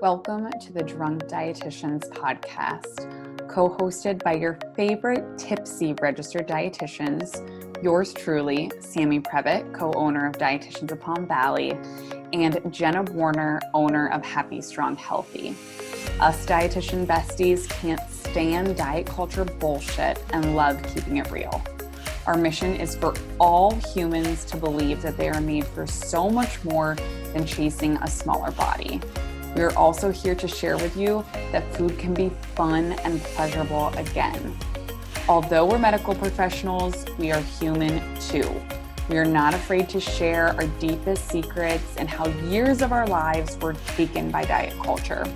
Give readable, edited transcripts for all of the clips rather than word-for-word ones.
Welcome to the Drunk Dietitians podcast, co-hosted by your favorite tipsy registered dietitians, yours truly, Sammy Previtt, co-owner of Dietitians of Palm Valley, and Jenna Warner, owner of Happy Strong Healthy. Us dietitian besties can't stand diet culture bullshit and love keeping it real. Our mission is for all humans to believe that they are made for so much more than chasing a smaller body. We are also here to share with you that food can be fun and pleasurable again. Although we're medical professionals, we are human too. We are not afraid to share our deepest secrets and how years of our lives were taken by diet culture.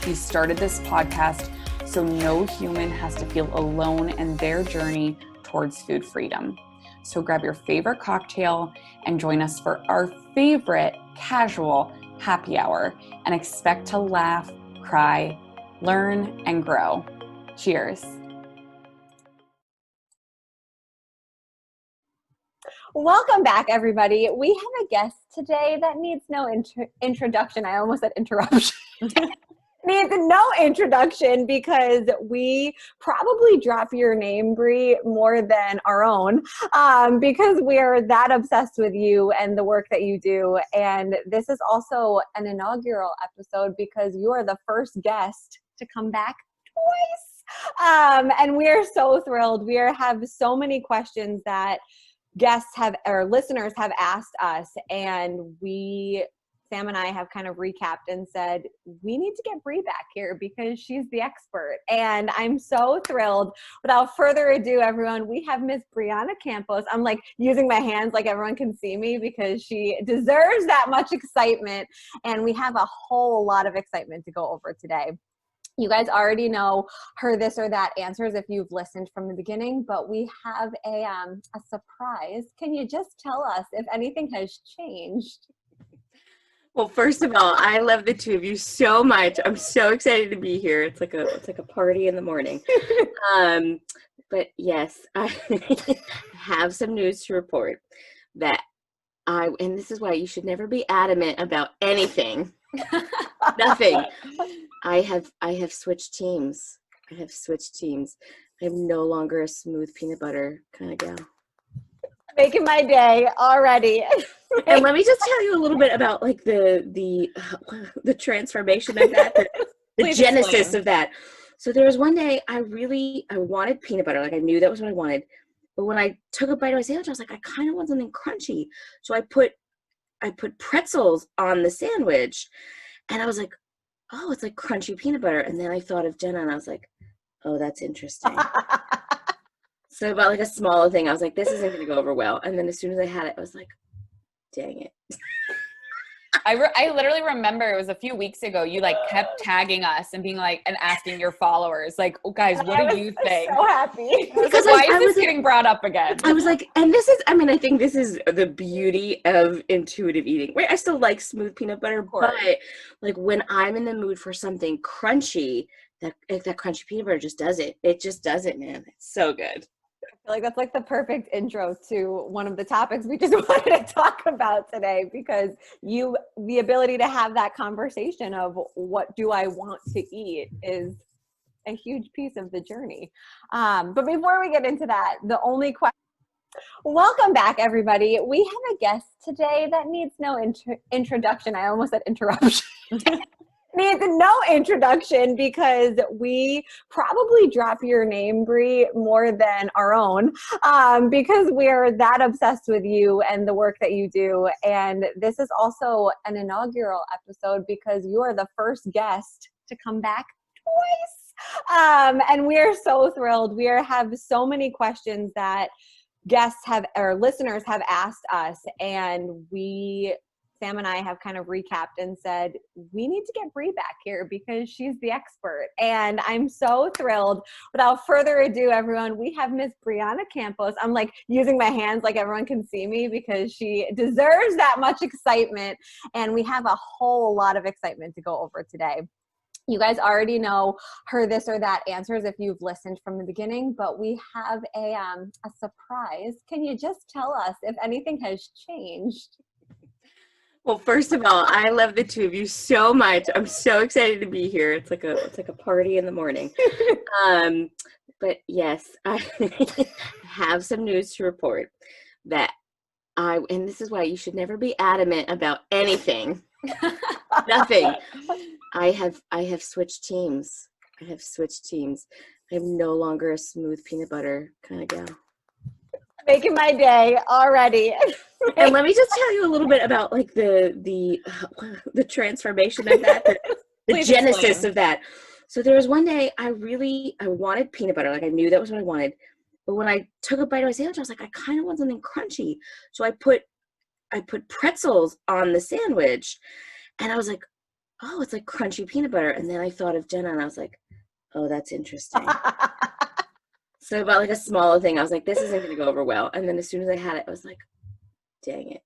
We started this podcast so no human has to feel alone in their journey towards food freedom. So grab your favorite cocktail and join us for our favorite casual happy hour and expect to laugh, cry, learn, and grow. Cheers. Welcome back, everybody. We have a guest today that needs no introduction. I almost said interruption. Needs no introduction because we probably drop your name, Bri, more than our own because we are that obsessed with you and the work that you do. And this is also an inaugural episode because you are the first guest to come back twice. And we are so thrilled. We have so many questions that guests have or listeners have asked us, and Sam and I have kind of recapped and said, we need to get Bri back here because she's the expert. And I'm so thrilled. Without further ado, everyone, we have Miss Brianna Campos. I'm like using my hands like everyone can see me because she deserves that much excitement. And we have a whole lot of excitement to go over today. You guys already know her this or that answers if you've listened from the beginning, but we have a surprise. Can you just tell us if anything has changed? Well, first of all, I love the two of you so much. I'm so excited to be here. It's like a party in the morning. But yes, I have some news to report that and this is why you should never be adamant about anything. Nothing. I have switched teams. I'm no longer a smooth peanut butter kind of gal. Making my day already. And let me just tell you a little bit about like the transformation of that, the genesis of that. So there was one day I wanted peanut butter. Like I knew that was what I wanted. But when I took a bite of my sandwich, I was like, I kind of want something crunchy. So I put pretzels on the sandwich, and I was like, oh, it's like crunchy peanut butter. And then I thought of Jenna, and I was like, oh, that's interesting. So about like a smaller thing, I was like, this isn't going to go over well. And then as soon as I had it, I was like, dang it. I literally remember it was a few weeks ago, you like kept tagging us and being like, and asking your followers, like, oh, guys, what do you think? So happy. Because why is this getting brought up again? I was like, and this is, I think this is the beauty of intuitive eating. Right? I still like smooth peanut butter, but like when I'm in the mood for something crunchy, that crunchy peanut butter just does it. It just does it, man. It's so good. I feel like that's like the perfect intro to one of the topics we just wanted to talk about today, because the ability to have that conversation of what do I want to eat is a huge piece of the journey. But before we get into that, the only question. Welcome back, everybody. We have a guest today that needs no introduction. I almost said interruption. Needs no introduction because we probably drop your name, Bri, more than our own because we are that obsessed with you and the work that you do. And this is also an inaugural episode because you are the first guest to come back twice. And we are so thrilled. We have so many questions that guests have or listeners have asked us, and Sam and I have kind of recapped and said, we need to get Bri back here because she's the expert. And I'm so thrilled. Without further ado, everyone, we have Miss Brianna Campos. I'm like using my hands like everyone can see me because she deserves that much excitement. And we have a whole lot of excitement to go over today. You guys already know her this or that answers if you've listened from the beginning, but we have a surprise. Can you just tell us if anything has changed? Well, first of all, I love the two of you so much. I'm so excited to be here. It's like a party in the morning. But yes, I have some news to report that and this is why you should never be adamant about anything. Nothing. I have switched teams. I'm no longer a smooth peanut butter kind of gal. Making my day already. And let me just tell you a little bit about like the transformation of that, the genesis of that. So there was one day I wanted peanut butter. Like I knew that was what I wanted. But when I took a bite of my sandwich, I was like, I kind of want something crunchy. So I put pretzels on the sandwich, and I was like, oh, it's like crunchy peanut butter. And then I thought of Jenna, and I was like, oh, that's interesting. So about like a smaller thing, I was like, this isn't going to go over well. And then as soon as I had it, I was like, dang it.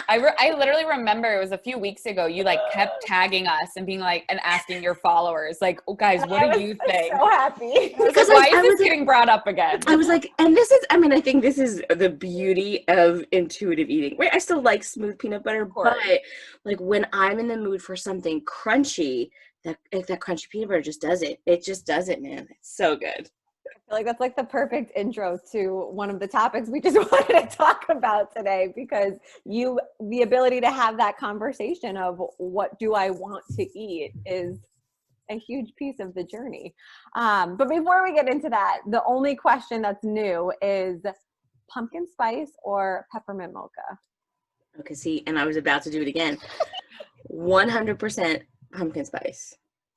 I literally remember it was a few weeks ago, you like kept tagging us and being like, and asking your followers, like, oh, guys, what do you think? So happy. Because why is this getting brought up again? I was like, and this is, I mean, I think this is the beauty of intuitive eating, right? I still like smooth peanut butter, but like when I'm in the mood for something crunchy, that crunchy peanut butter just does it. It just does it, man. It's so good. I feel like that's like the perfect intro to one of the topics we just wanted to talk about today, because the ability to have that conversation of what do I want to eat is a huge piece of the journey. But before we get into that, the only question that's new is pumpkin spice or peppermint mocha? Okay, see, and I was about to do it again. 100% pumpkin spice.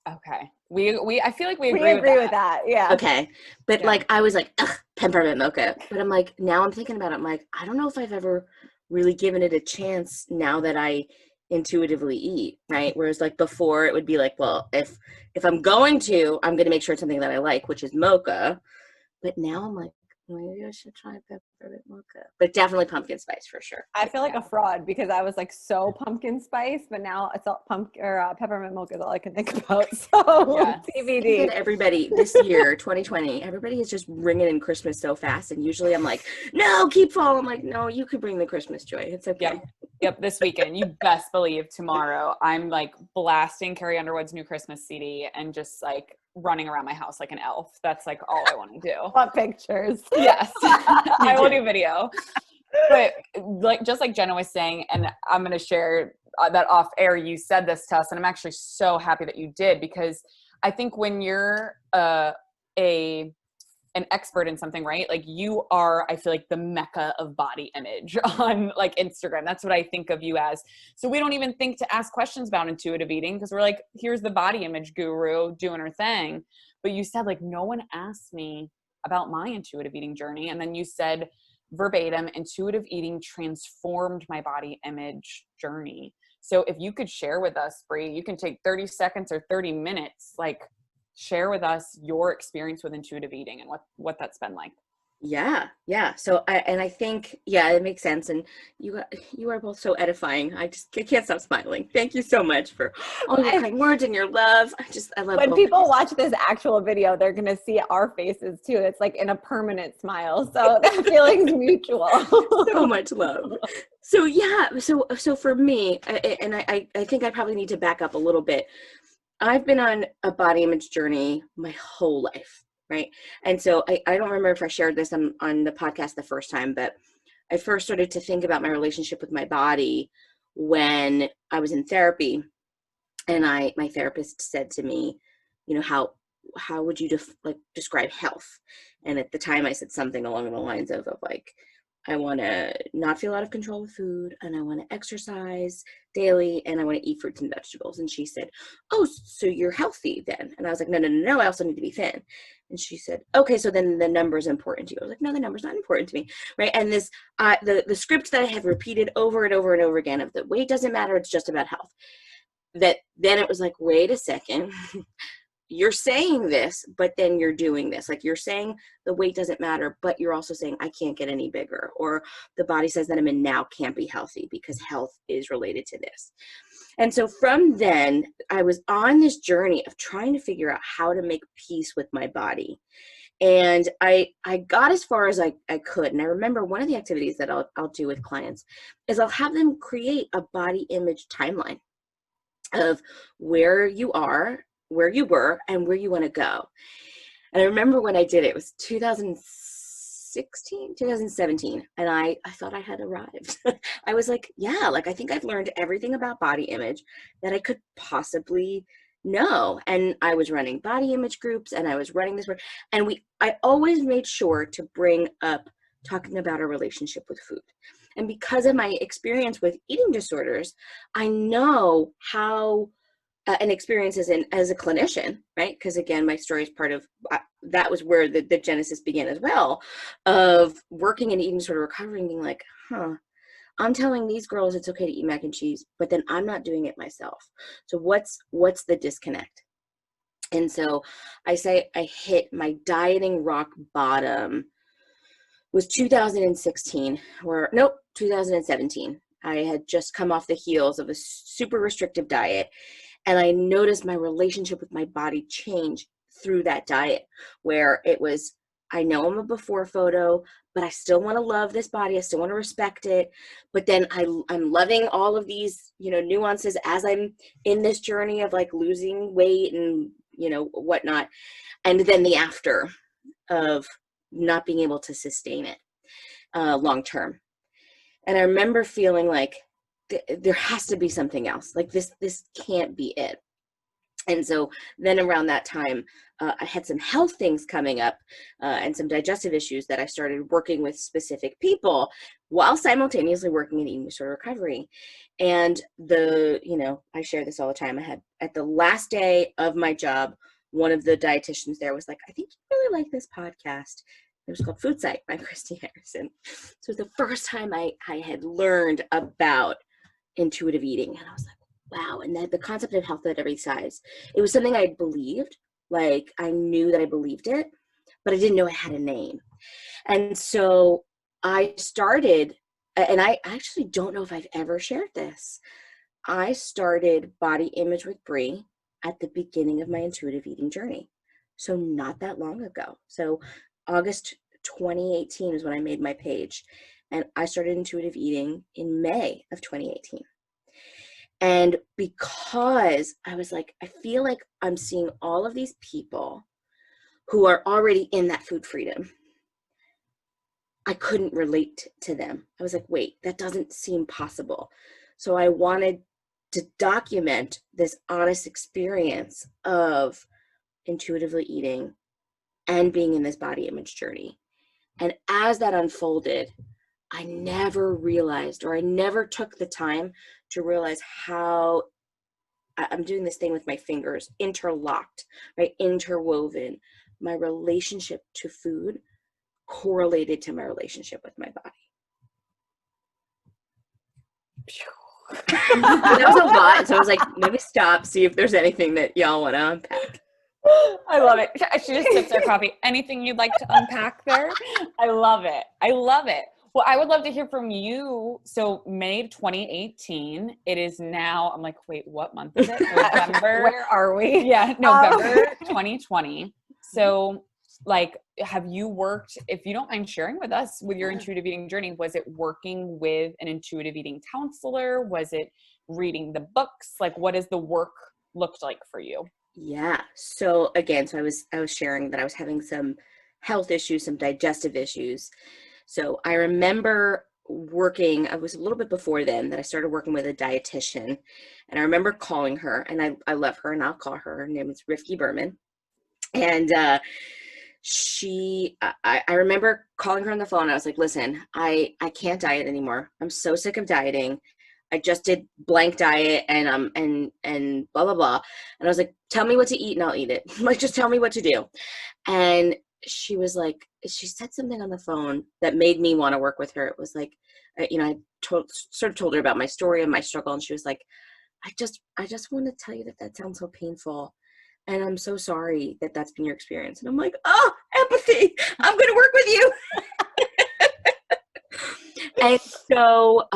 Okay. I feel like we agree with that. Yeah. Okay. But like, I was like, ugh, peppermint mocha. But I'm like, now I'm thinking about it. I'm like, I don't know if I've ever really given it a chance now that I intuitively eat, right? Whereas like before it would be like, well, if I'm going to make sure it's something that I like, which is mocha. But now I'm like, maybe I should try peppermint mocha. But definitely pumpkin spice for sure. I feel like a fraud because I was like so pumpkin spice, but now it's all peppermint mocha is all I can think about. So TBD. Everybody this year, 2020, everybody is just bringing in Christmas so fast, and usually I'm like, no, keep fall. I'm like, no, you could bring the Christmas joy. It's okay. Yep. This weekend, you best believe tomorrow, I'm like blasting Carrie Underwood's new Christmas CD and just like running around my house like an elf. That's like all I want to do. Want pictures? Yes. I will do video. But like just like Jenna was saying, and I'm going to share that off air, you said this to us, and I'm actually so happy that you did, because I think when you're an expert in something, right? Like you are, I feel like the mecca of body image on like Instagram. That's what I think of you as. So we don't even think to ask questions about intuitive eating because we're like, here's the body image guru doing her thing. But you said like, no one asked me about my intuitive eating journey. And then you said verbatim, intuitive eating transformed my body image journey. So if you could share with us, Bri, you can take 30 seconds or 30 minutes, like share with us your experience with intuitive eating and what that's been like. Yeah. So I think, it makes sense. And you are both so edifying. I can't stop smiling. Thank you so much for all your kind words and your love. I love when people watch this actual video, they're going to see our faces too. It's like in a permanent smile. So that feeling's mutual. So much love. So so for me, I think I probably need to back up a little bit. I've been on a body image journey my whole life, right? And so I don't remember if I shared this on the podcast the first time, but I first started to think about my relationship with my body when I was in therapy. And my therapist said to me, you know, how would you describe health? And at the time I said something along the lines of like, I want to not feel out of control with food, and I want to exercise daily, and I want to eat fruits and vegetables. And she said, oh, so you're healthy then? And I was like, no, I also need to be thin. And she said, okay, so then the number's important to you. I was like, no, the number's not important to me, right? And this, the script that I have repeated over and over and over again of the weight doesn't matter, it's just about health. That then it was like, wait a second. You're saying this, but then you're doing this. Like you're saying the weight doesn't matter, but you're also saying I can't get any bigger, or the body says that I'm in now can't be healthy because health is related to this. And so from then I was on this journey of trying to figure out how to make peace with my body. And I got as far as I could. And I remember one of the activities that I'll do with clients is I'll have them create a body image timeline of where you are, where you were, and where you want to go. And I remember when I did it, it was 2017, and I thought I had arrived. I was like, yeah, like I think I've learned everything about body image that I could possibly know. And I was running body image groups, and I was running this work, and I always made sure to bring up talking about our relationship with food. And because of my experience with eating disorders, I know how an experience as a clinician, right? Because again, my story is part of, that was where the genesis began as well, of working in eating disorder recovery and being like, I'm telling these girls it's okay to eat mac and cheese, but then I'm not doing it myself. So what's the disconnect? And so I say I hit my dieting rock bottom was 2016, 2017. I had just come off the heels of a super restrictive diet, and I noticed my relationship with my body change through that diet, where it was, I know I'm a before photo, but I still want to love this body. I still want to respect it. But then I'm loving all of these, nuances as I'm in this journey of like losing weight and, whatnot. And then the after of not being able to sustain it long term. And I remember feeling like there has to be something else. Like this can't be it. And so then around that time, I had some health things coming up and some digestive issues that I started working with specific people while simultaneously working in eating disorder recovery. And I share this all the time. I had, at the last day of my job, one of the dietitians there was like, I think you really like this podcast. It was called Food Site by Christy Harrison. So it was the first time I had learned about intuitive eating. And I was like, wow. And the concept of health at every size, it was something I believed, like I knew that I believed it, but I didn't know it had a name. And so I started, and I actually don't know if I've ever shared this. I started Body Image with Brie at the beginning of my intuitive eating journey. So not that long ago. So August 2018 is when I made my page, and I started intuitive eating in May of 2018. And because I was like, I feel like I'm seeing all of these people who are already in that food freedom, I couldn't relate to them. I was like, wait, that doesn't seem possible. So I wanted to document this honest experience of intuitively eating and being in this body image journey. And as that unfolded, I never realized, or I never took the time to realize how I'm doing this thing with my fingers, interlocked, right? Interwoven. My relationship to food correlated to my relationship with my body. That was a lot. So I was like, let me stop, see if there's anything that y'all want to unpack. I love it. She just sips her coffee. Anything you'd like to unpack there? I love it. I love it. Well, I would love to hear from you. So May 2018, it is now, I'm like, wait, what month is it? November. Where are we? Yeah, November 2020. So like, have you worked, if you don't mind sharing with us with your intuitive eating journey, was it working with an intuitive eating counselor? Was it reading the books? Like, what does the work looked like for you? Yeah. So again, I was sharing that I was having some health issues, some digestive issues. So I remember working, I was a little bit before then that I started working with a dietitian, and I remember calling her, and I love her and I'll call her. Her name is Rifki Berman. And I remember calling her on the phone. I was like, listen, I can't diet anymore. I'm so sick of dieting. I just did blank diet and blah, blah, blah. And I was like, tell me what to eat and I'll eat it. Like, just tell me what to do. And she was like, she said something on the phone that made me want to work with her. It was like, I sort of told her about my story and my struggle. And she was like, I just want to tell you that sounds so painful. And I'm so sorry that that's been your experience. And I'm like, oh, empathy. I'm going to work with you. And so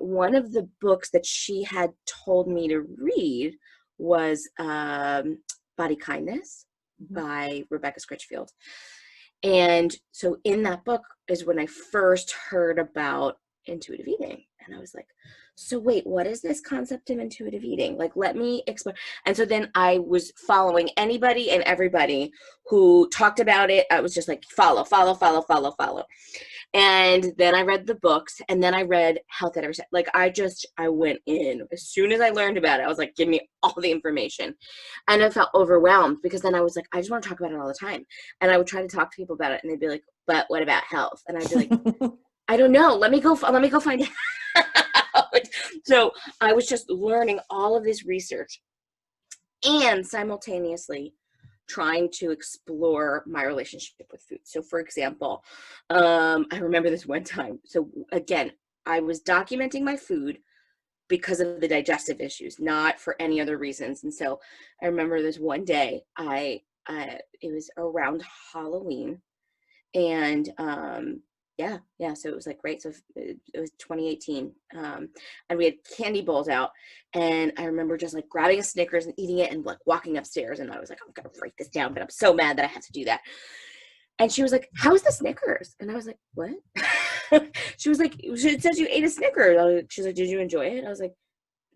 one of the books that she had told me to read was Body Kindness by Rebecca Scritchfield. And so in that book is when I first heard about intuitive eating. And I was like, so wait, what is this concept of intuitive eating? Like, let me explore. And so then I was following anybody and everybody who talked about it. I was just like, follow. And then I read the books, and then I read Health at Every Step. Like, I went in. As soon as I learned about it, I was like, give me all the information. And I felt overwhelmed, because then I was like, I just want to talk about it all the time. And I would try to talk to people about it, and they'd be like, but what about health? And I'd be like, I don't know. Let me go find out. So I was just learning all of this research and simultaneously trying to explore my relationship with food. So for example, I remember this one time. So again, I was documenting my food because of the digestive issues, not for any other reasons. And so I remember this one day, it was around Halloween, and so it was like, great. So it was 2018. And we had candy bowls out, and I remember just like grabbing a Snickers and eating it and like walking upstairs. And I was like, I'm going to write this down, but I'm so mad that I had to do that. And she was like, how's the Snickers? And I was like, what? She was like, it says you ate a Snickers. She's like, did you enjoy it? I was like,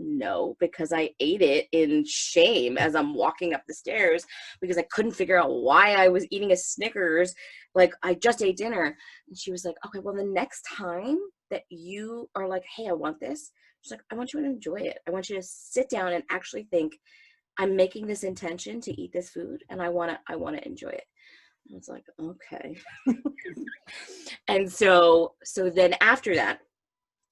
no, because I ate it in shame as I'm walking up the stairs, because I couldn't figure out why I was eating a Snickers. Like, I just ate dinner. And she was like, okay, well, the next time that you are like, hey, I want this, she's like, I want you to enjoy it. I want you to sit down and actually think, I'm making this intention to eat this food, and I want to enjoy it. I was like, okay. And so then after that,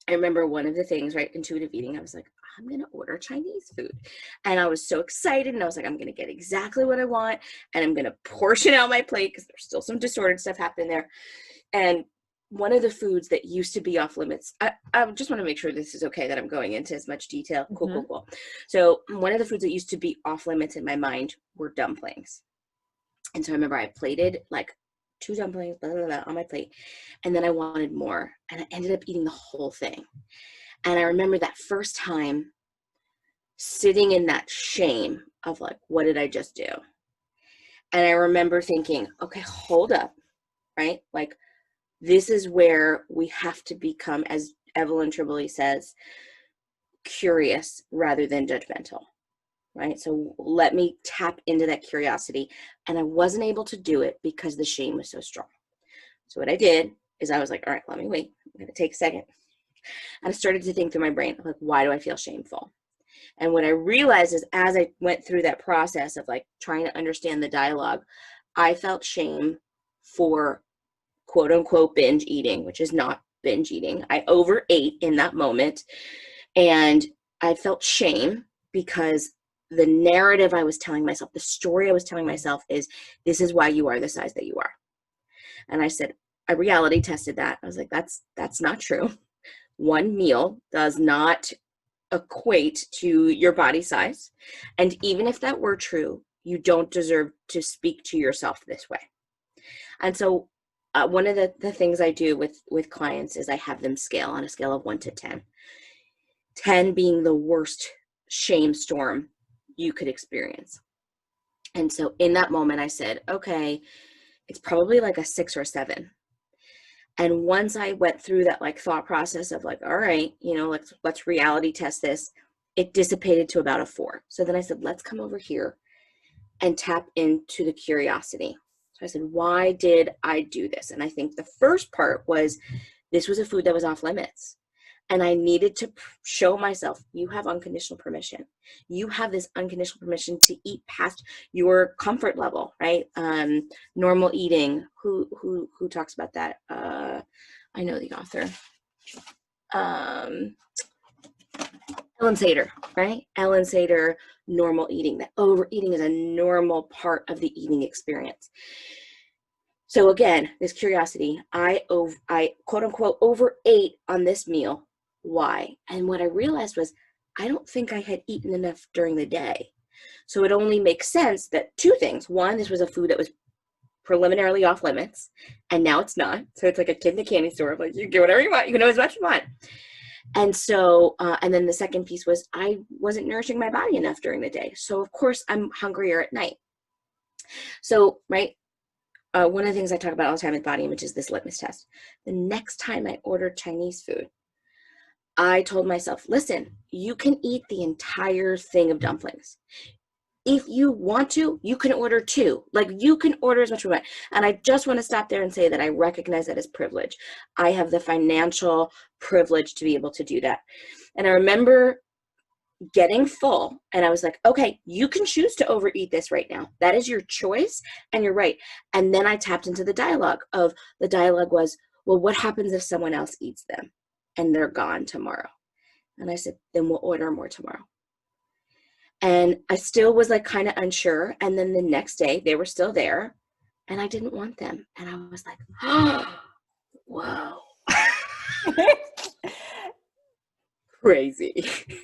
I remember one of the things, right, intuitive eating, I was like, I'm going to order Chinese food. And I was so excited, and I was like, I'm going to get exactly what I want, and I'm going to portion out my plate, because there's still some disordered stuff happening there. And one of the foods that used to be off limits, I just want to make sure this is okay that I'm going into as much detail. Cool. So one of the foods that used to be off limits in my mind were dumplings. And so I remember I plated like 2 dumplings, blah, blah, blah, on my plate. And then I wanted more, and I ended up eating the whole thing. And I remember that first time sitting in that shame of like, what did I just do? And I remember thinking, okay, hold up, right? Like, this is where we have to become, as Evelyn Tribole says, curious rather than judgmental, right? So let me tap into that curiosity. And I wasn't able to do it because the shame was so strong. So what I did is I was like, all right, let me wait. I'm going to take a second. And I started to think through my brain, like, why do I feel shameful? And what I realized is, as I went through that process of like trying to understand the dialogue, I felt shame for quote unquote binge eating, which is not binge eating. I overate in that moment. And I felt shame because the narrative I was telling myself, the story I was telling myself is, this is why you are the size that you are. And I said, I reality tested that. I was like, that's not true. One meal does not equate to your body size. And even if that were true, you don't deserve to speak to yourself this way. And so one of the things I do with clients is I have them scale on a scale of 1 to 10. 10 being the worst shame storm you could experience. And so in that moment, I said, okay, it's probably like a 6 or 7. And once I went through that like thought process of like, all right, let's reality test this, it dissipated to about a 4. So then I said, let's come over here and tap into the curiosity. So I said, why did I do this? And I think the first part was, this was a food that was off limits. And I needed to show myself, you have unconditional permission. You have this unconditional permission to eat past your comfort level, right? Normal eating. Who talks about that? I know the author. Ellen Sater, right? Ellen Sater, normal eating. That overeating is a normal part of the eating experience. So again, this curiosity, I quote unquote overate on this meal. Why? And what I realized was, I don't think I had eaten enough during the day. So it only makes sense that 2 things. One, this was a food that was preliminarily off limits, and now it's not. So it's like a kid in the candy store. Like, you can do whatever you want. You can have as much as you want. And so, and then the second piece was, I wasn't nourishing my body enough during the day. So of course I'm hungrier at night. So, right. one of the things I talk about all the time with body image is this litmus test. The next time I ordered Chinese food, I told myself, listen, you can eat the entire thing of dumplings. If you want to, you can order 2. Like, you can order as much as you want. And I just want to stop there and say that I recognize that as privilege. I have the financial privilege to be able to do that. And I remember getting full, and I was like, okay, you can choose to overeat this right now. That is your choice, and you're right. And then I tapped into the dialogue was, well, what happens if someone else eats them and they're gone tomorrow? And I said, then we'll order more tomorrow. And I still was like kind of unsure. And then the next day they were still there and I didn't want them. And I was like, oh, whoa. Crazy.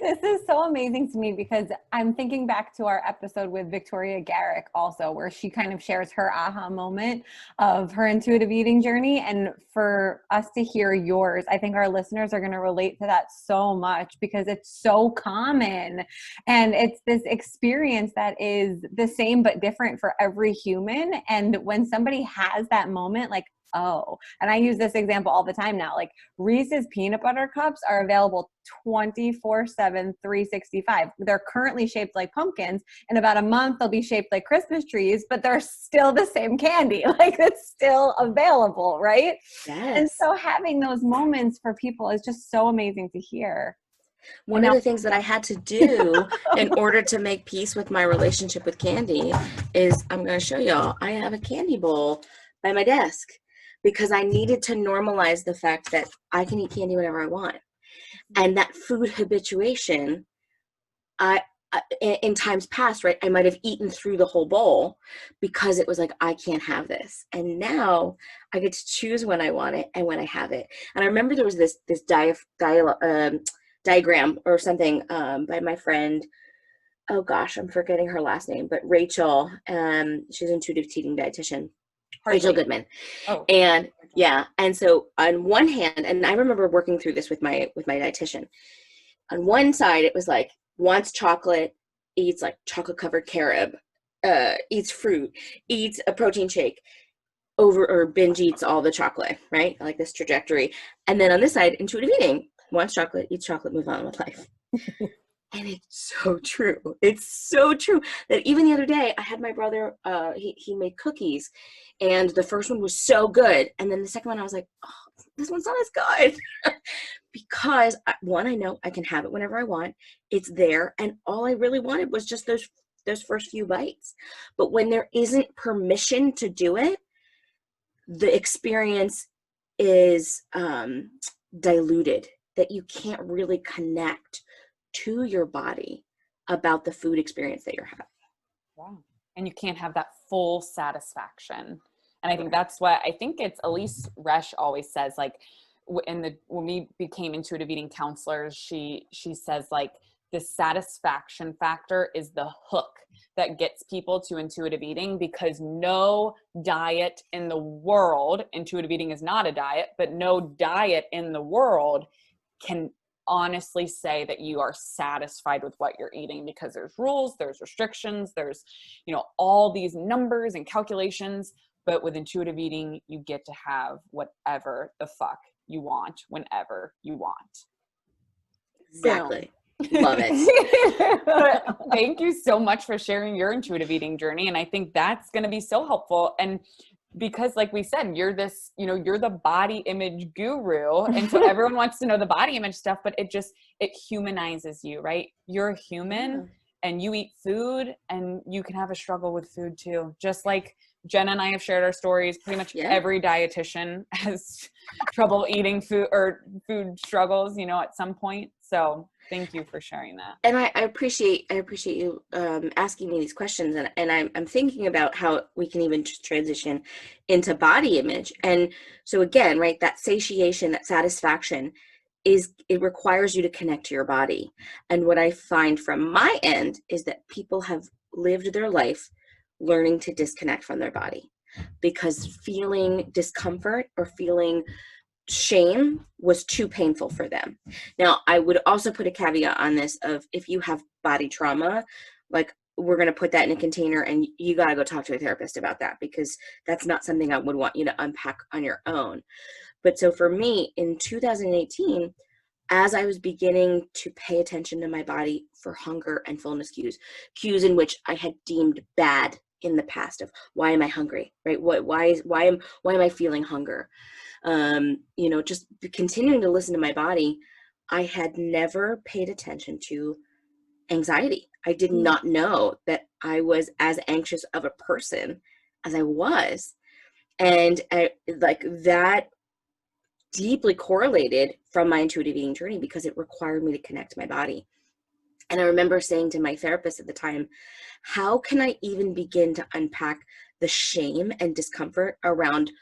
This is so amazing to me because I'm thinking back to our episode with Victoria Garrick also, where she kind of shares her aha moment of her intuitive eating journey. And for us to hear yours, I think our listeners are going to relate to that so much because it's so common. And it's this experience that is the same but different for every human. And when somebody has that moment, like, oh, and I use this example all the time now, like Reese's peanut butter cups are available 24/7, 365. They're currently shaped like pumpkins. In about a month, they'll be shaped like Christmas trees, but they're still the same candy. Like, it's still available, right? Yes. And so having those moments for people is just so amazing to hear. One of the things that I had to do in order to make peace with my relationship with candy is, I'm going to show y'all, I have a candy bowl by my desk because I needed to normalize the fact that I can eat candy whenever I want. And that food habituation, in times past, right, I might have eaten through the whole bowl because it was like, I can't have this. And now I get to choose when I want it and when I have it. And I remember there was this diagram or something by my friend, oh gosh, I'm forgetting her last name, but Rachel, she's an intuitive eating dietitian. Rachel Goodman. Oh. And yeah. And so on one hand, and I remember working through this with my dietitian, on one side, it was like, wants chocolate, eats like chocolate covered carob, eats fruit, eats a protein shake, or binge eats all the chocolate, right? Like this trajectory. And then on this side, intuitive eating, wants chocolate, eats chocolate, move on with life. And it's so true. It's so true that even the other day I had my brother, he made cookies and the first one was so good. And then the second one I was like, oh, this one's not as good because one, I know I can have it whenever I want. It's there. And all I really wanted was just those first few bites. But when there isn't permission to do it, the experience is diluted, that you can't really connect to your body about the food experience that you're having. Wow. And you can't have that full satisfaction. And I think that's what I think it's Elise Resch always says, like when we became intuitive eating counselors, she says like the satisfaction factor is the hook that gets people to intuitive eating, because no diet in the world, intuitive eating is not a diet, but no diet in the world can honestly say that you are satisfied with what you're eating, because there's rules, there's restrictions, there's, all these numbers and calculations. But with intuitive eating, you get to have whatever the fuck you want, whenever you want. Exactly. Love it. Thank you so much for sharing your intuitive eating journey. And I think that's going to be so helpful. And because like we said, you're this, you're the body image guru. And so everyone wants to know the body image stuff, but it humanizes you, right? You're a human and you eat food, and you can have a struggle with food too. Just like Jenna and I have shared our stories. Pretty much every dietitian has trouble eating food or food struggles, at some point. So thank you for sharing that. And I appreciate you asking me these questions, and I'm thinking about how we can even transition into body image. And so again, right, that satiation, that satisfaction it requires you to connect to your body. And what I find from my end is that people have lived their life learning to disconnect from their body because feeling discomfort or feeling shame was too painful for them. Now, I would also put a caveat on this of if you have body trauma, like we're going to put that in a container and you got to go talk to a therapist about that, because that's not something I would want you to unpack on your own. But so for me in 2018, as I was beginning to pay attention to my body for hunger and fullness cues in which I had deemed bad in the past, of why am I hungry, right? Why am I feeling hunger? Just continuing to listen to my body, I had never paid attention to anxiety. I did not know that I was as anxious of a person as I was. And that deeply correlated from my intuitive eating journey, because it required me to connect to my body. And I remember saying to my therapist at the time, how can I even begin to unpack the shame and discomfort around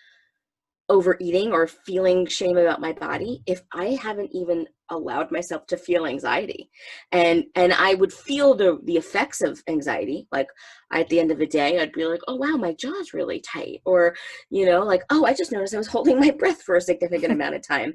overeating or feeling shame about my body if I haven't even allowed myself to feel anxiety? And I would feel the effects of anxiety. Like at the end of the day, I'd be like, oh wow, my jaw's really tight. Or, oh, I just noticed I was holding my breath for a significant amount of time.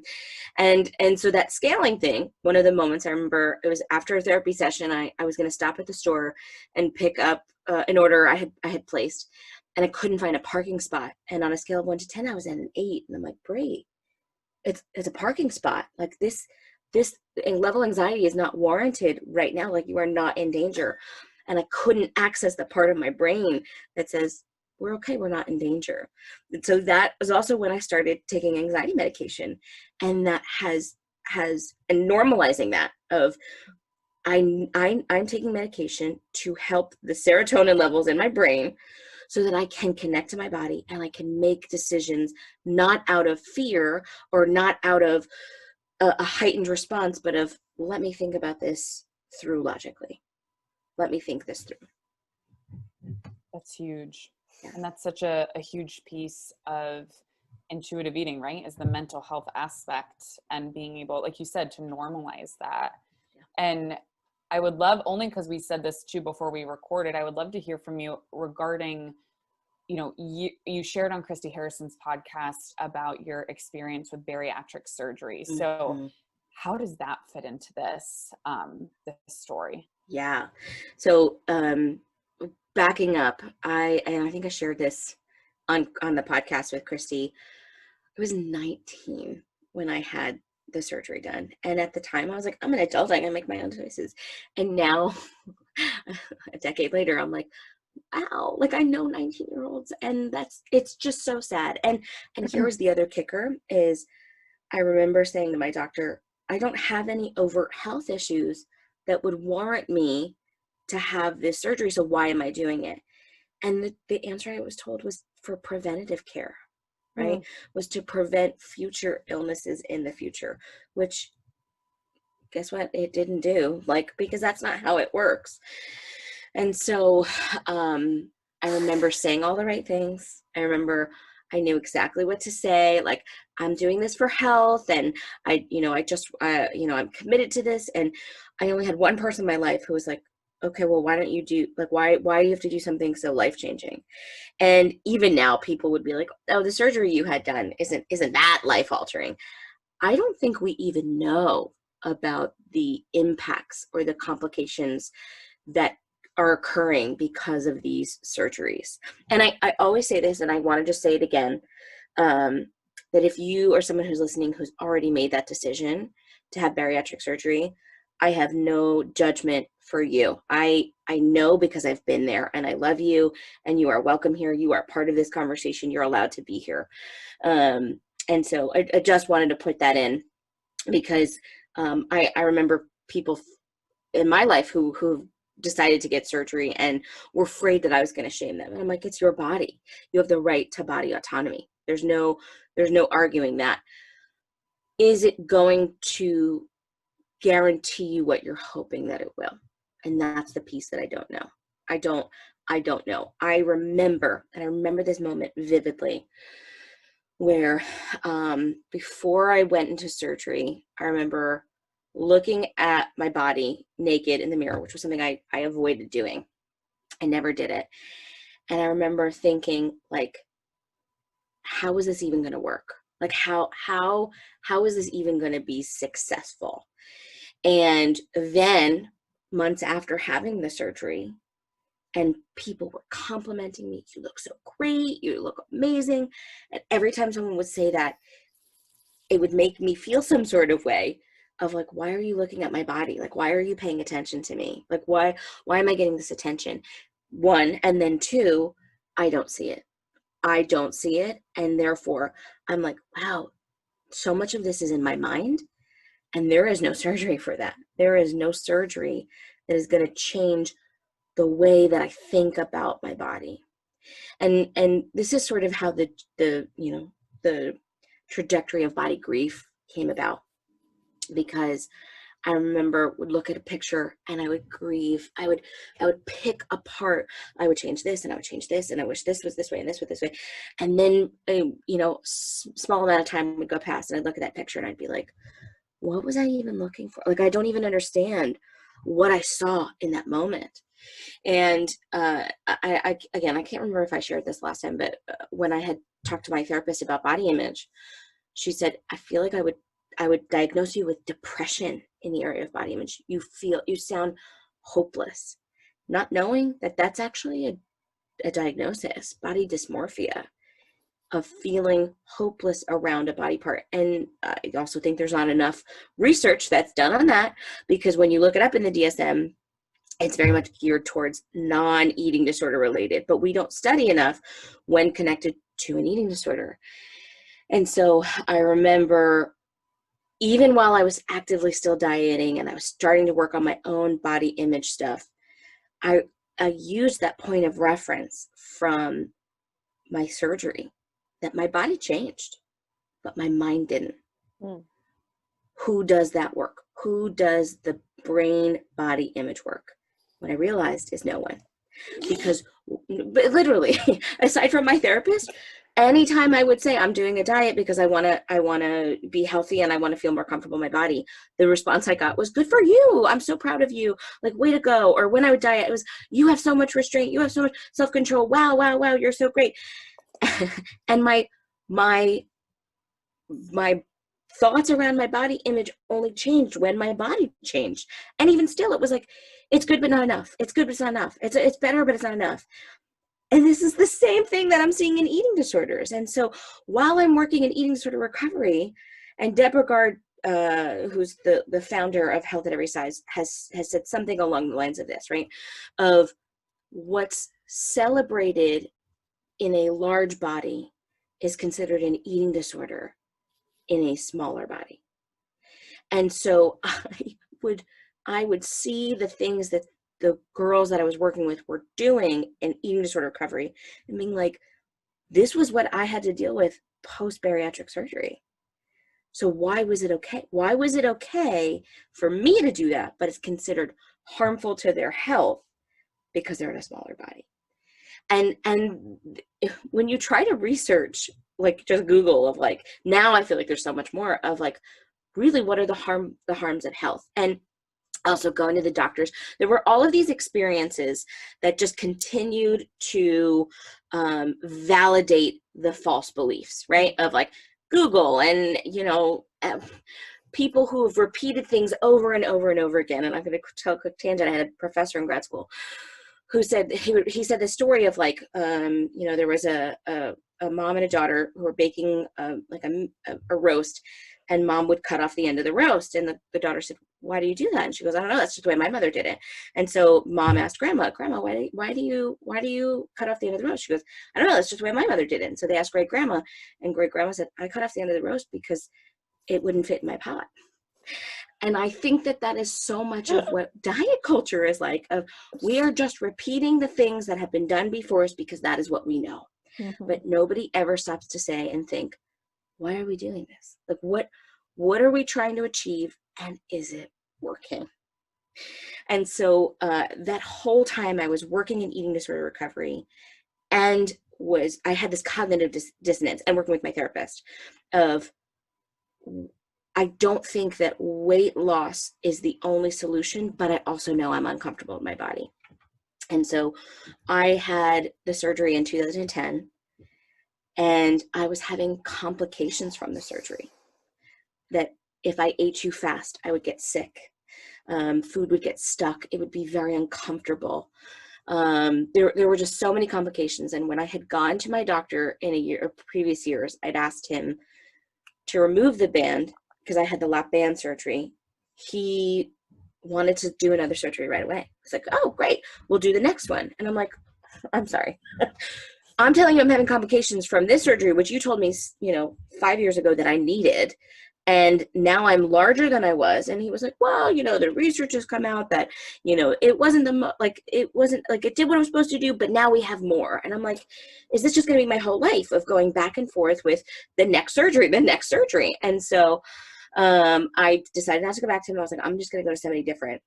And so that scaling thing, one of the moments I remember, it was after a therapy session, I was going to stop at the store and pick up an order I had placed. And I couldn't find a parking spot. And on a scale of 1 to 10, I was at an 8. And I'm like, great, it's a parking spot. Like this level of anxiety is not warranted right now. Like you are not in danger. And I couldn't access the part of my brain that says, we're okay, we're not in danger. And so that was also when I started taking anxiety medication. And that has and normalizing that of, I'm taking medication to help the serotonin levels in my brain so that I can connect to my body and I can make decisions not out of fear or not out of a heightened response, but of, let me think about this through logically. Let me think this through. That's huge. And that's such a huge piece of intuitive eating, right? Is the mental health aspect and being able, like you said, to normalize that. Yeah. And I would love, only because we said this too before we recorded, I would love to hear from you regarding, you shared on Christy Harrison's podcast about your experience with bariatric surgery. Mm-hmm. So how does that fit into this story? Yeah. So backing up, I think I shared this on the podcast with Christy. I was 19 when I had the surgery done. And at the time I was like, I'm an adult, I can make my own choices. And now a decade later, I'm like, wow, like I know 19-year-olds, and it's just so sad. And here's the other kicker is I remember saying to my doctor, I don't have any overt health issues that would warrant me to have this surgery. So why am I doing it? And the answer I was told was for preventative care, right? Was to prevent future illnesses in the future, which guess what? It didn't do, because that's not how it works. And so I remember saying all the right things. I remember I knew exactly what to say. Like, I'm doing this for health, and I'm committed to this. And I only had one person in my life who was like, okay, well, why don't you do, why do you have to do something so life-changing? And even now people would be like, oh, the surgery you had done isn't that life-altering. I don't think we even know about the impacts or the complications that are occurring because of these surgeries. And I always say this, and I want to just say it again, that if you or someone who's listening who's already made that decision to have bariatric surgery, I have no judgment for you. I know, because I've been there, and I love you, and you are welcome here. You are part of this conversation. You're allowed to be here. And so I just wanted to put that in, because I remember people in my life who decided to get surgery and were afraid that I was going to shame them. And I'm like, it's your body. You have the right to body autonomy. There's no arguing that. Is it going to guarantee you what you're hoping that it will? And that's the piece that I don't know. I don't know. I remember this moment vividly, where before I went into surgery, I remember looking at my body naked in the mirror, which was something I avoided doing. I never did it. And I remember thinking, like, how is this even going to work? Like, how is this even going to be successful? And then months after having the surgery, and people were complimenting me. You look so great. You look amazing. And every time someone would say that, it would make me feel some sort of way of like, why are you looking at my body? Like, why are you paying attention to me? Like, why am I getting this attention? One, and then two, I don't see it. I don't see it. And therefore I'm like, wow, so much of this is in my mind, and there is no surgery for that. There is no surgery that is going to change the way that I think about my body. And this is sort of how the trajectory of body grief came about, because I remember would look at a picture and I would grieve. I would pick apart. I would change this and I would change this, and I wish this was this way and this was this way. And then, small amount of time would go past and I'd look at that picture and I'd be like, what was I even looking for? Like, I don't even understand what I saw in that moment. And I can't remember if I shared this last time, but when I had talked to my therapist about body image, she said, I feel like I would diagnose you with depression in the area of body image. You sound hopeless, not knowing that that's actually a diagnosis, body dysmorphia, of feeling hopeless around a body part. And I also think there's not enough research that's done on that, because when you look it up in the DSM, it's very much geared towards non-eating disorder related, but we don't study enough when connected to an eating disorder. And so I remember, even while I was actively still dieting and I was starting to work on my own body image stuff, I used that point of reference from my surgery, that my body changed, but my mind didn't. Who does that work? Who does the brain body image work? What I realized is no one. Because literally, aside from my therapist, anytime I would say I'm doing a diet because I want to be healthy and I want to feel more comfortable in my body, the response I got was, good for you. I'm so proud of you. Like, way to go. Or when I would diet, it was, you have so much restraint. You have so much self-control. Wow, wow, wow. You're so great. And my thoughts around my body image only changed when my body changed. And even still, it was like, it's good, but not enough. It's good, but it's not enough. It's better, but it's not enough. And this is the same thing that I'm seeing in eating disorders. And so while I'm working in eating disorder recovery, and Deborah Gard, who's the founder of Health at Every Size, has said something along the lines of this, right? Of what's celebrated in a large body is considered an eating disorder in a smaller body. And so I would see the things that the girls that I was working with were doing in eating disorder recovery and being like, this was what I had to deal with post-bariatric surgery. So why was it okay? Why was it okay for me to do that, but it's considered harmful to their health because they're in a smaller body? And when you try to research, like just Google of like, now I feel like there's so much more of like, really, what are the harms of health? And also going to the doctors. There were all of these experiences that just continued to validate the false beliefs, right? Of like Google and, people who have repeated things over and over and over again. And I'm going to tell a quick tangent. I had a professor in grad school who said, he said the story of like, there was a mom and a daughter who were baking a roast, and mom would cut off the end of the roast. And the daughter said, why do you do that? And she goes, I don't know. That's just the way my mother did it. And so mom asked grandma, why do you cut off the end of the roast? She goes, I don't know. That's just the way my mother did it. And so they asked great grandma, and great grandma said, I cut off the end of the roast because it wouldn't fit in my pot. And I think that is so much of what diet culture is like, of we are just repeating the things that have been done before us because that is what we know. Mm-hmm. But nobody ever stops to say and think, why are we doing this? Like, what are we trying to achieve? And is it working? And so that whole time I was working in eating disorder recovery, and I had this cognitive dissonance, and working with my therapist of, I don't think that weight loss is the only solution, but I also know I'm uncomfortable in my body. And so I had the surgery in 2010, and I was having complications from the surgery. That if I ate too fast, I would get sick. Food would get stuck. It would be very uncomfortable. There were just so many complications. And when I had gone to my doctor in previous years, I'd asked him to remove the band because I had the lap band surgery. He wanted to do another surgery right away. It's like, oh, great, we'll do the next one. And I'm like, I'm sorry. I'm telling you I'm having complications from this surgery, which you told me, 5 years ago that I needed. And now I'm larger than I was. And he was like, well, the research has come out that, it wasn't it did what it was supposed to do, but now we have more. And I'm like, is this just going to be my whole life of going back and forth with the next surgery? And so I decided not to go back to him. I was like, I'm just going to go to somebody different.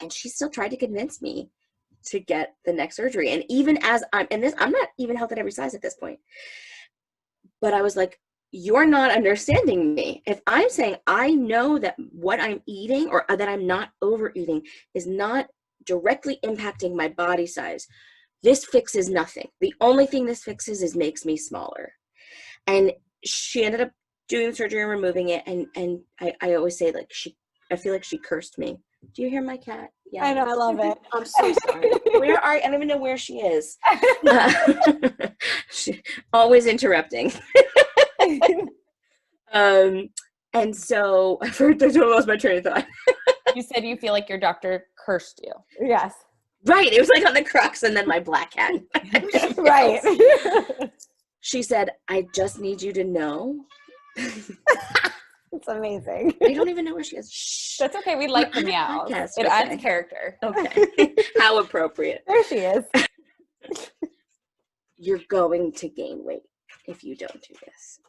And she still tried to convince me to get the next surgery. And even as I'm not even health at every size at this point, but I was like, you're not understanding me. If I'm saying I know that what I'm eating or that I'm not overeating is not directly impacting my body size, this fixes nothing. The only thing this fixes is makes me smaller. And she ended up doing the surgery and removing it. And I always say, I feel like she cursed me. Do you hear my cat? Yeah, I know, I love it. I'm so sorry. I don't even know where she is. She always interrupting. And so I totally lost my train of thought. You said you feel like your doctor cursed you. Yes. Right. It was like on the crux, and then my black cat. Right. She said, I just need you to know. It's amazing. I don't even know where she is. Shh. That's okay. We like the meows. It adds character. Okay. How appropriate. There she is. You're going to gain weight if you don't do this.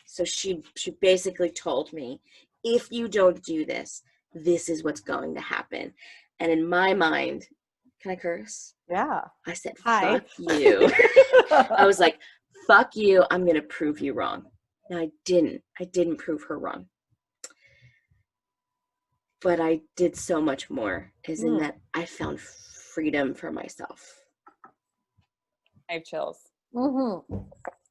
So she basically told me, if you don't do this, this is what's going to happen. And in my mind, can I curse? Yeah. I said, Hi. fuck you. I was like, fuck you. I'm going to prove you wrong. Now I didn't prove her wrong. But I did so much more, as in that I found freedom for myself. I have chills. Mm-hmm.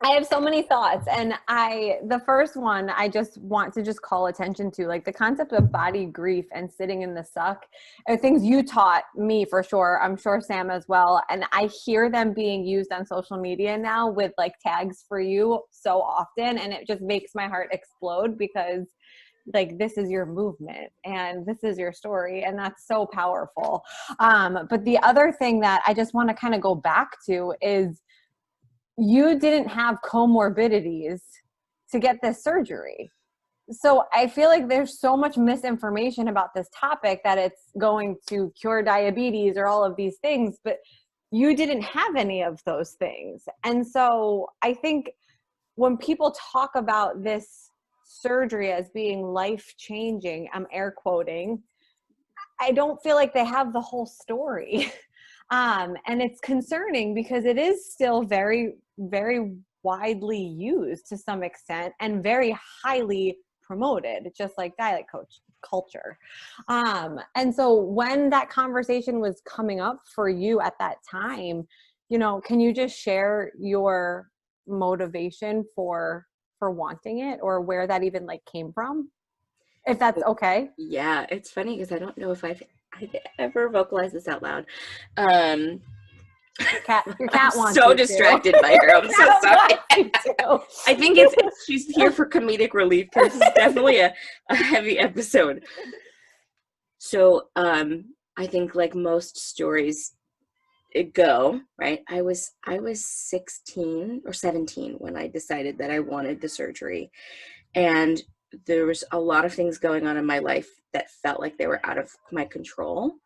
I have so many thoughts, and the first one I just want to call attention to, like the concept of body grief and sitting in the suck are things you taught me for sure. I'm sure Sam as well. And I hear them being used on social media now with like tags for you so often. And it just makes my heart explode because like, this is your movement and this is your story. And that's so powerful. But the other thing that I just want to kind of go back to is, you didn't have comorbidities to get this surgery. So I feel like there's so much misinformation about this topic that it's going to cure diabetes or all of these things, but you didn't have any of those things. And so I think when people talk about this surgery as being life-changing, I'm air quoting, I don't feel like they have the whole story. And it's concerning because it is still very, very widely used to some extent and very highly promoted, just like diet coach culture. And so when that conversation was coming up for you at that time, can you just share your motivation for wanting it, or where that even like came from, if that's okay? Yeah, it's funny because I don't know if I've ever vocalized this out loud. Your cat I'm wants so you distracted to. by her. I'm so sorry. Too. I think she's here for comedic relief because this is definitely a heavy episode. So I think like most stories go, right? I was 16 or 17 when I decided that I wanted the surgery. And there was a lot of things going on in my life that felt like they were out of my control.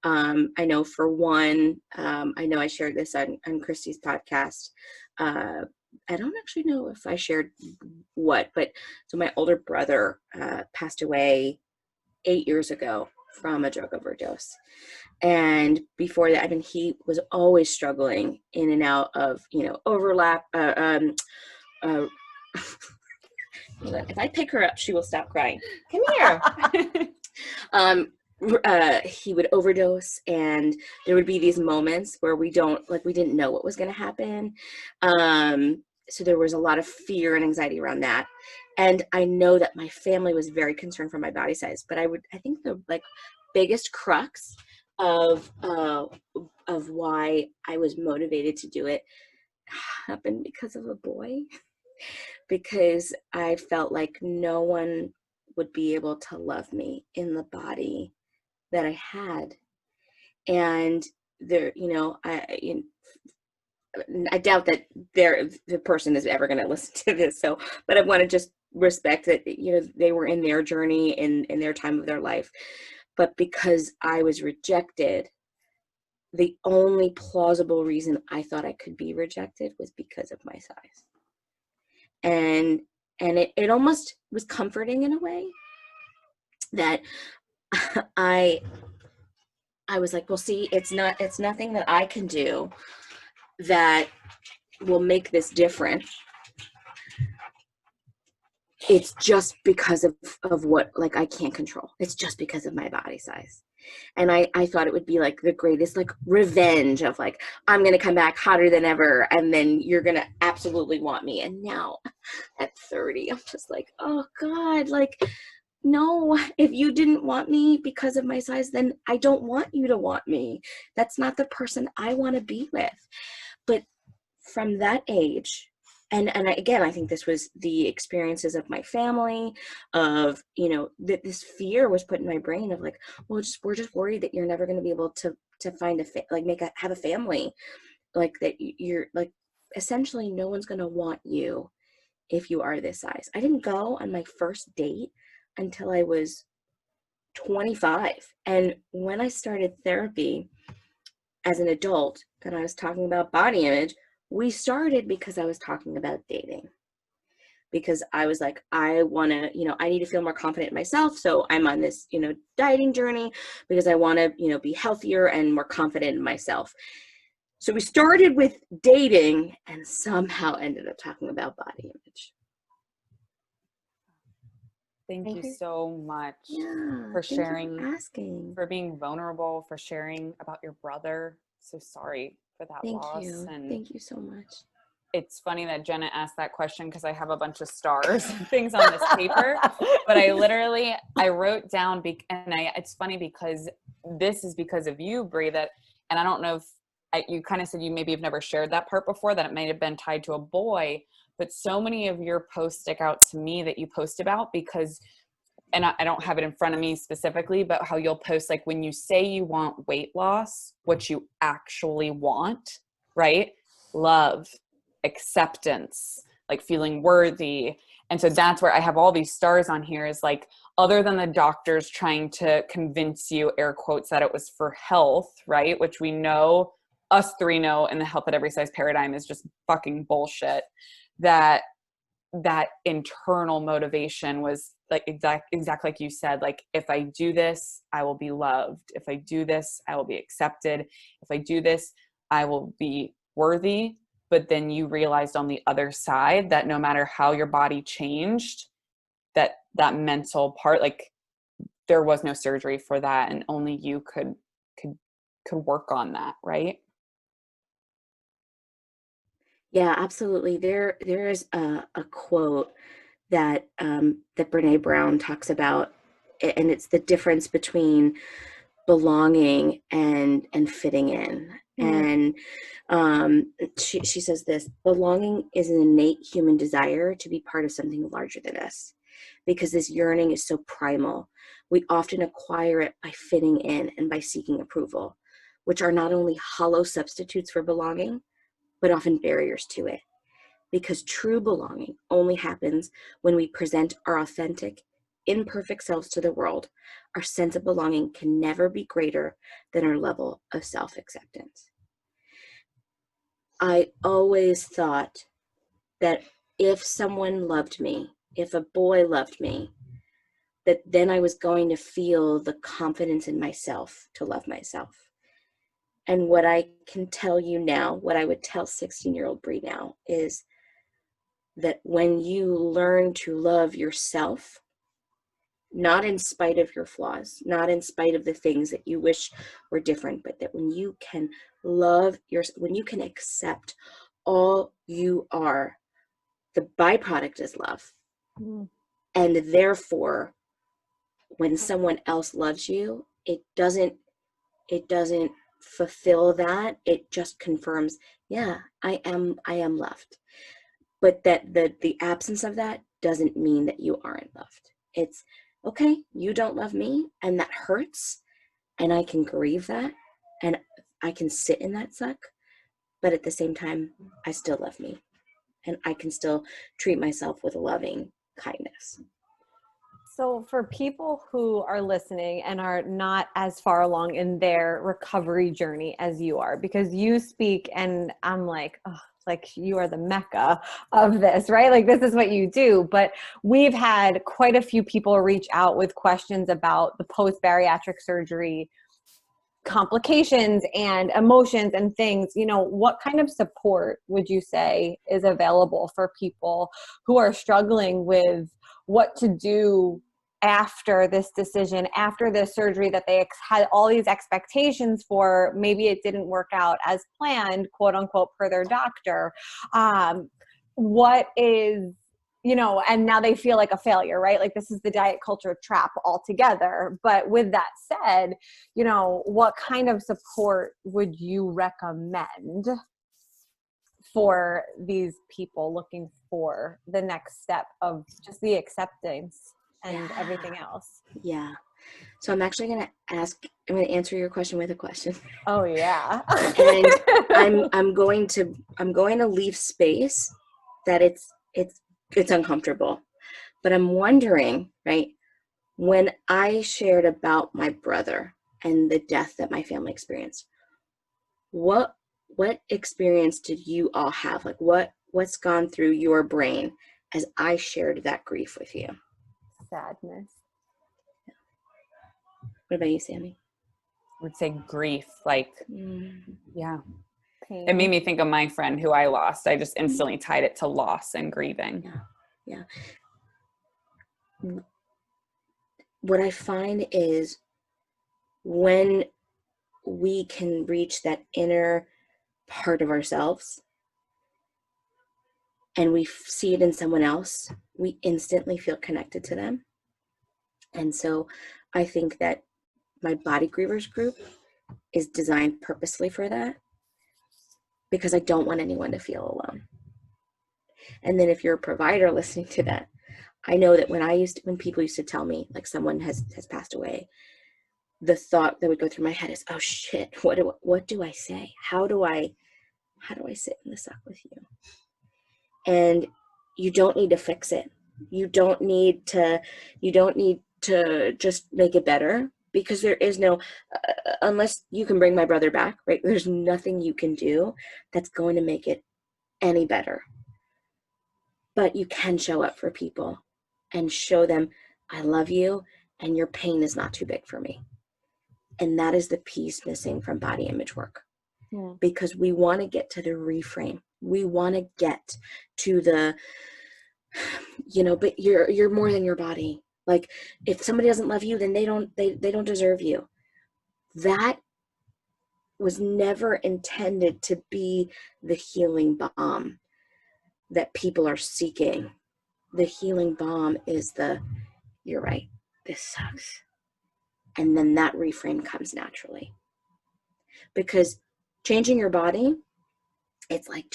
I know for one, I know I shared this on Christy's podcast. I don't actually know if I shared what, but so my older brother passed away 8 years ago from a drug overdose. And before that, he was always struggling in and out of, overlap. If I pick her up, she will stop crying. Come here. He would overdose, and there would be these moments where we didn't know what was going to happen. So there was a lot of fear and anxiety around that. And I know that my family was very concerned for my body size, but I think the biggest crux of of why I was motivated to do it happened because of a boy, because I felt like no one would be able to love me in the body that I had. And there, I doubt that the person is ever going to listen to this. So, but I want to just respect that, they were in their journey in their time of their life. But because I was rejected, the only plausible reason I thought I could be rejected was because of my size. And it almost was comforting in a way that I was like, well, see, it's nothing that I can do that will make this different. It's just because of what, like, I can't control. It's just because of my body size. And I thought it would be like the greatest, like, revenge of like, I'm going to come back hotter than ever. And then you're going to absolutely want me. And now at 30, I'm just like, oh God, like, no, if you didn't want me because of my size, then I don't want you to want me. That's not the person I want to be with. But from that age, and again, I think this was the experiences of my family, of, that this fear was put in my brain of like, well, we're just worried that you're never going to be able to find have a family, like that you're like, essentially no one's going to want you if you are this size. I didn't go on my first date until I was 25. And when I started therapy as an adult, and I was talking about body image, we started because I was talking about dating. Because I was like, I want to, I need to feel more confident in myself. So I'm on this, dieting journey because I want to, be healthier and more confident in myself. So we started with dating and somehow ended up talking about body image. Thank you so much for sharing, for being vulnerable, for sharing about your brother. So sorry for that loss. And thank you so much. It's funny that Jenna asked that question because I have a bunch of stars and things on this paper, but I wrote down, it's funny because this is because of you, Bri, and I don't know if you kind of said you maybe have never shared that part before, that it might have been tied to a boy, but so many of your posts stick out to me that you post about because, and I don't have it in front of me specifically, but how you'll post, like, when you say you want weight loss, what you actually want, right? Love, acceptance, like feeling worthy. And so that's where I have all these stars on here, is like, other than the doctors trying to convince you, air quotes, that it was for health, right? Which we know, us three know in the health at every size paradigm is just fucking bullshit. That internal motivation was like exactly like you said, like, if I do this, I will be loved. If I do this, I will be accepted. If I do this, I will be worthy. But then you realized on the other side that no matter how your body changed, that mental part, like, there was no surgery for that, and only you could work on that, right? Yeah, absolutely. There is a quote that that Brene Brown talks about, and it's the difference between belonging and fitting in. And she says this: belonging is an innate human desire to be part of something larger than us. Because this yearning is so primal, we often acquire it by fitting in and by seeking approval, which are not only hollow substitutes for belonging, but often barriers to it. Because true belonging only happens when we present our authentic, imperfect selves to the world. Our sense of belonging can never be greater than our level of self-acceptance. I always thought that if someone loved me, if a boy loved me, that then I was going to feel the confidence in myself to love myself. And what I can tell you now, what I would tell 16-year-old Bri now, is that when you learn to love yourself, not in spite of your flaws, not in spite of the things that you wish were different, but that when you can when you can accept all you are, the byproduct is love. And therefore, when someone else loves you, it doesn't fulfill that, it just confirms, yeah, I am loved. But that the absence of that doesn't mean that you aren't loved. It's okay, you don't love me, and that hurts, and I can grieve that, and I can sit in that suck, but at the same time, I still love me, and I can still treat myself with loving kindness. So for people who are listening and are not as far along in their recovery journey as you are, because you speak and I'm like, oh, like you are the mecca of this, right? Like this is what you do. But we've had quite a few people reach out with questions about the post-bariatric surgery complications and emotions and things. You know, what kind of support would you say is available for people who are struggling with what to do after this decision, after this surgery that they had all these expectations for? Maybe it didn't work out as planned, quote unquote, per their doctor. What is, you know, and now they feel like a failure, right? Like this is the diet culture trap altogether. But with that said, you know, what kind of support would you recommend for these people looking for the next step of just the acceptance and everything else? Yeah. So I'm actually going to answer your question with a question. Oh yeah. And I'm going to leave space that it's uncomfortable. But I'm wondering, right, when I shared about my brother and the death that my family experienced, what experience did you all have? Like what's gone through your brain as I shared that grief with you? Sadness. What about you, Sammy? I would say grief, like, yeah. Pain. It made me think of my friend who I lost. I just instantly tied it to loss and grieving. Yeah. What I find is when we can reach that inner part of ourselves and we see it in someone else, we instantly feel connected to them. And so I think that my body grievers group is designed purposely for that, because I don't want anyone to feel alone. And then if you're a provider listening to that, I know that when people used to tell me like someone has passed away, the thought that would go through my head is, oh shit, what do I say? How do I sit in the suck with you? And you don't need to fix it. You don't need to just make it better, because there is no, unless you can bring my brother back, right? There's nothing you can do that's going to make it any better. But you can show up for people and show them, I love you and your pain is not too big for me. And that is the piece missing from body image work. Yeah. Because we want to get to the reframe. We want to get to the, but you're more than your body. Like if somebody doesn't love you, then they don't deserve you. That was never intended to be the healing balm that people are seeking. The healing balm is you're right, this sucks. And then that reframe comes naturally. Because changing your body, it's like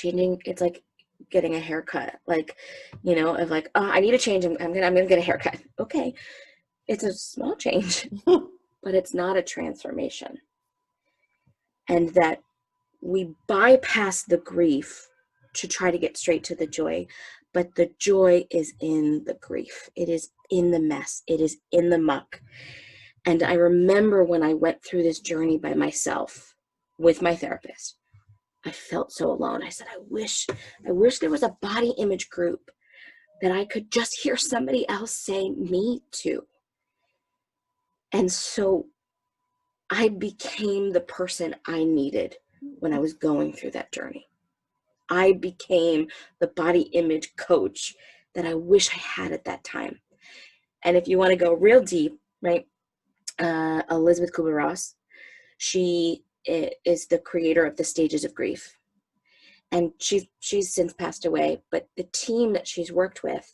getting a haircut. Like, of like, oh, I need a change. I'm gonna get a haircut. Okay. It's a small change, but it's not a transformation. And that we bypass the grief to try to get straight to the joy, but the joy is in the grief. It is in the mess. It is in the muck. And I remember when I went through this journey by myself with my therapist, I felt so alone. I said, I wish there was a body image group that I could just hear somebody else say me to. And so I became the person I needed when I was going through that journey. I became the body image coach that I wish I had at that time. And if you want to go real deep, right, Elizabeth Kubler-Ross, she is the creator of the Stages of Grief. And she's since passed away, but the team that she's worked with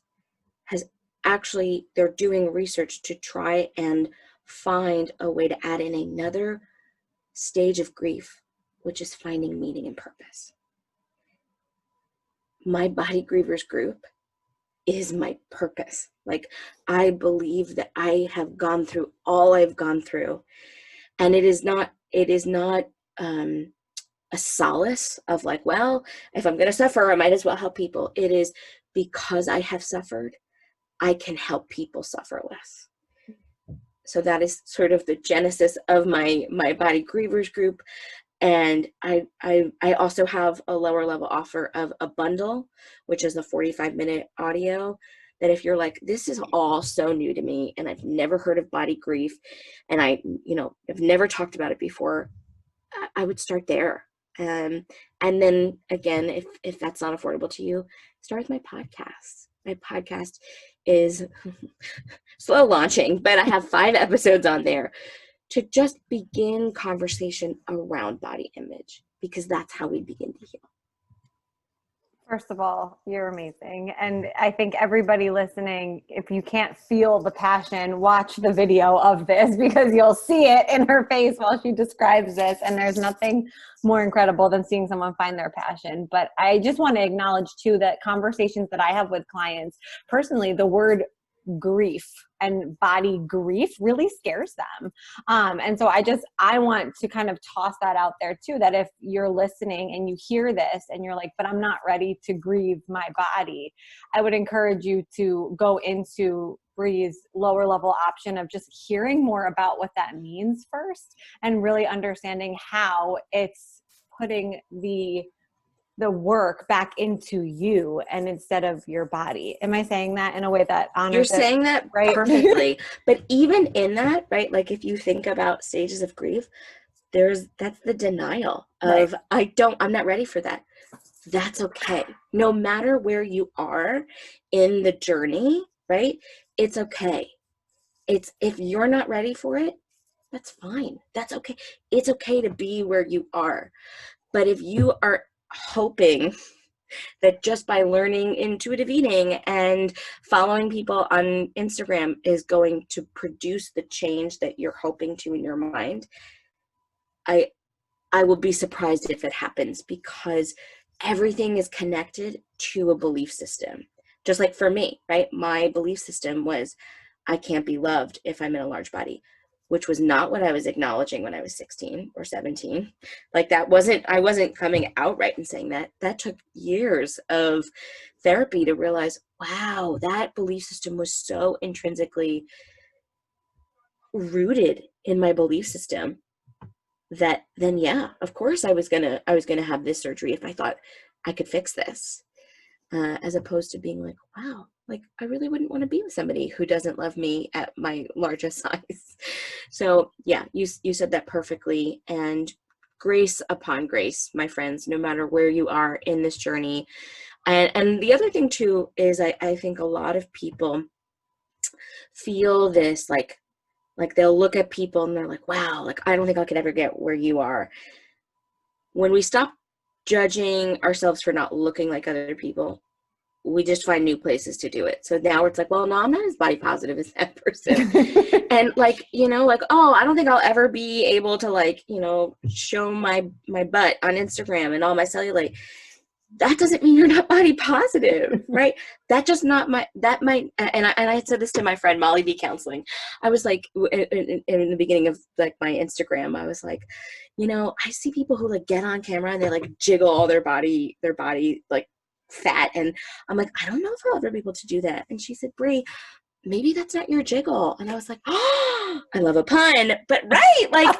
they're doing research to try and find a way to add in another stage of grief, which is finding meaning and purpose. My body grievers group is my purpose. Like, I believe that I have gone through all I've gone through, and it is not a solace of like, well, if I'm going to suffer, I might as well help people. It is because I have suffered, I can help people suffer less. So that is sort of the genesis of my body grievers group. And I also have a lower level offer of a bundle, which is a 45-minute audio, that if you're like, this is all so new to me and I've never heard of body grief and I've never talked about it before, I would start there. And then again, if that's not affordable to you, start with my podcast. My podcast is slow launching, but I have 5 episodes on there to just begin conversation around body image, because that's how we begin to heal. First of all, you're amazing. And I think everybody listening, if you can't feel the passion, watch the video of this, because you'll see it in her face while she describes this. And there's nothing more incredible than seeing someone find their passion. But I just want to acknowledge too, that conversations that I have with clients, personally, the word grief and body grief really scares them. And so I want to kind of toss that out there too, that if you're listening and you hear this and you're like, but I'm not ready to grieve my body, I would encourage you to go into Bree's lower level option of just hearing more about what that means first, and really understanding how it's putting the work back into you and instead of your body. Am I saying that in a way that honors You're it? saying that Right? perfectly. But even in that, right, like if you think about stages of grief, that's the denial of, right, I'm not ready for that. That's okay. No matter where you are in the journey, right? It's okay. If you're not ready for it, that's fine. That's okay. It's okay to be where you are. But if you are hoping that just by learning intuitive eating and following people on Instagram is going to produce the change that you're hoping to in your mind, I will be surprised if it happens, because everything is connected to a belief system. Just like for me, right? My belief system was, I can't be loved if I'm in a large body, which was not what I was acknowledging when I was 16 or 17. Like I wasn't coming out right and saying that. That took years of therapy to realize, wow, that belief system was so intrinsically rooted in my belief system that then, yeah, of course I was gonna have this surgery if I thought I could fix this. As opposed to being like, wow, like I really wouldn't want to be with somebody who doesn't love me at my largest size. So yeah, you said that perfectly. And grace upon grace, my friends, no matter where you are in this journey. And the other thing too is I think a lot of people feel this like they'll look at people and they're like, wow, like I don't think I could ever get where you are. When we stop judging ourselves for not looking like other people, we just find new places to do it. So now it's like, well, no, I'm not as body positive as that person. And like, oh, I don't think I'll ever be able to like, show my butt on Instagram and all my cellulite. That doesn't mean you're not body positive, right? And I had said this to my friend Molly V Counseling. I was like, in the beginning of like my Instagram, I was like, I see people who like get on camera and they like jiggle all their body like fat. And I'm like, I don't know if I'll ever be able to do that. And she said, Brie, maybe that's not your jiggle. And I was like, oh, I love a pun, but right. Like,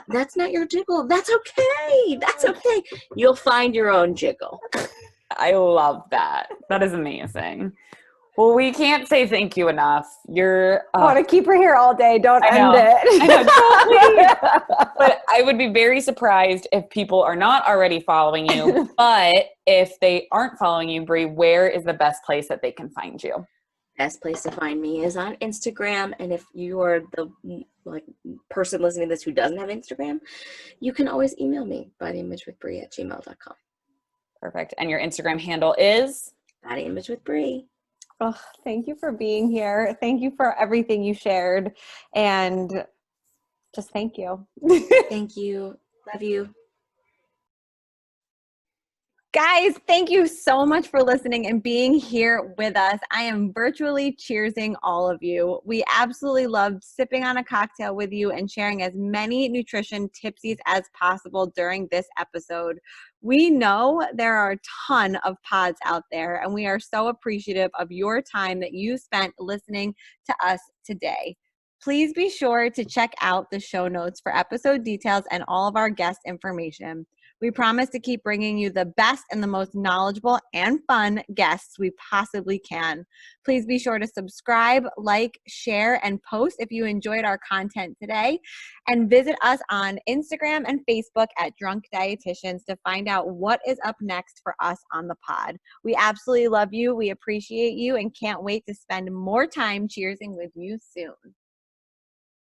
that's not your jiggle. That's okay. That's okay. You'll find your own jiggle. I love that. That is amazing. Well, we can't say thank you enough. I want to keep her here all day. Don't end it. I know, totally. But I would be very surprised if people are not already following you. But if they aren't following you, Brie, where is the best place that they can find you? Best place to find me is on Instagram. And if you are the person listening to this who doesn't have Instagram, you can always email me, bodyimagewithbrie@gmail.com. Perfect. And your Instagram handle is? bodyimagewithbrie. Oh, thank you for being here. Thank you for everything you shared. And Just thank you. Thank you. Love you. Guys, thank you so much for listening and being here with us. I am virtually cheersing all of you. We absolutely loved sipping on a cocktail with you and sharing as many nutrition tipsies as possible during this episode. We know there are a ton of pods out there, and we are so appreciative of your time that you spent listening to us today. Please be sure to check out the show notes for episode details and all of our guest information. We promise to keep bringing you the best and the most knowledgeable and fun guests we possibly can. Please be sure to subscribe, like, share, and post if you enjoyed our content today. And visit us on Instagram and Facebook at Drunk Dietitians to find out what is up next for us on the pod. We absolutely love you. We appreciate you and can't wait to spend more time cheersing with you soon.